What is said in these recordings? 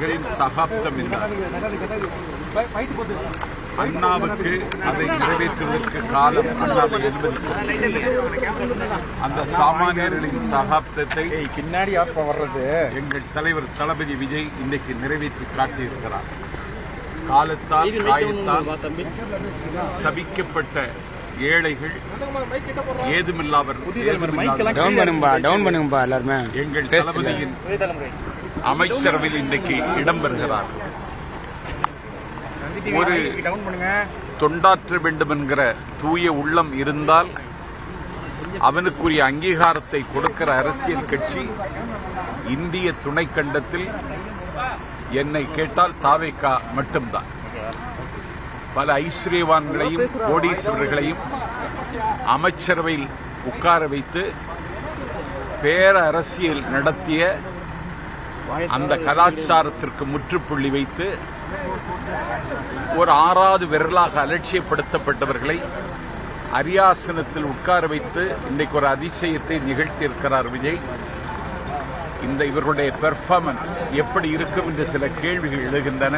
அவர்களின் சகாப்தம் என்றார். அண்ணாவுக்கு அதை நிறைவேற்றுவதற்கு காலம் அண்ணாவை அந்த சாமானியர்களின் சகாப்தத்தை பின்னாடி வர்றது எங்கள் தலைவர் தளபதி விஜய் இன்றைக்கு நிறைவேற்றி காட்டியிருக்கிறார். காலத்தால் காயத்தால் சபிக்கப்பட்ட ஏழைகள் ஏதுமில்லாவர் எங்கள் தளபதியின் அமைச்சரவையில் இன்றைக்கு இடம்பெறுகிறார். ஒரு தொண்டாற்ற வேண்டும் என்கிற தூய உள்ளம் இருந்தால் அவனுக்குரிய அங்கீகாரத்தை கொடுக்கிற அரசியல் கட்சி இந்திய துணைக்கண்டத்தில் என்னை கேட்டால் தாவேகா மட்டும்தான். பல ஐஸ்வர்யவான்களையும் கோடீஸ்வரர்களையும் அமைச்சரவையில் உட்கார வைத்து பேர அரசியல் நடத்திய அந்த கலாச்சாரத்திற்கு முற்றுப்புள்ளி வைத்து ஒரு ஆறாவது விரலாக அலட்சியப்படுத்தப்பட்டவர்களை அரியாசனத்தில் உட்கார வைத்து இன்றைக்கு ஒரு அதிசயத்தை நிகழ்த்தியிருக்கிறார் விஜய். இவர்களுடைய பெர்ஃபார்மன்ஸ் எப்படி இருக்கும் என்று சில கேள்விகள் எழுகின்றன.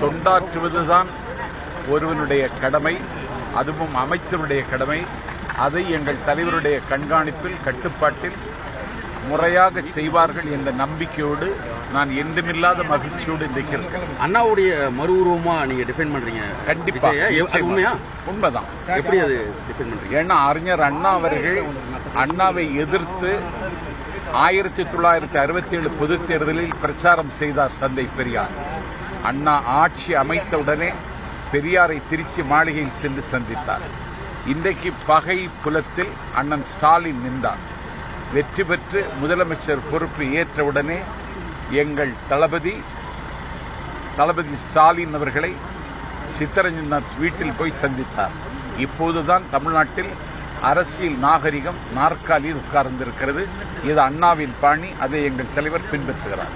தொண்டாற்றுவதுதான் ஒருவனுடைய கடமை, அதுவும் அமைச்சருடைய கடமை. அதை எங்கள் தலைவருடைய கண்காணிப்பில் கட்டுப்பாட்டில் முறையாக செய்வார்கள் என்ற நம்பிக்கையோடு நான் என்றுமில்லாத மகிழ்ச்சியோடு இன்றைக்கு இருக்கிறேன். அண்ணாவுடைய மறு உருவமா நீங்க டிஃபைன் பண்றீங்க? கண்டிப்பா உண்மையா? உண்மைதான். எப்படி அது டிஃபைன் பண்றீங்க? ஏன்னா அறிஞர் அண்ணா அவர்கள் அண்ணாவை எதிர்த்து 1967 பொதுத் தேர்தலில் பிரச்சாரம் செய்தார் தந்தை பெரியார். அண்ணா ஆட்சி அமைத்தவுடனே பெரியாரை திருச்சி மாளிகையில் சென்று சந்தித்தார். இன்றைக்கு பகை புலத்தில் அண்ணன் ஸ்டாலின் நின்றார். வெற்றி பெற்று முதலமைச்சர் பொறுப்பு ஏற்றவுடனே எங்கள் தளபதி ஸ்டாலின் அவர்களை சித்தரஞ்சன் வீட்டில் போய் சந்தித்தார். இப்போதுதான் தமிழ்நாட்டில் அரசியல் நாகரிகம் நாற்காலியில் உட்கார்ந்திருக்கிறது. இது அண்ணாவின் பாணி. அதை எங்கள் தலைவர் பின்பற்றுகிறார்.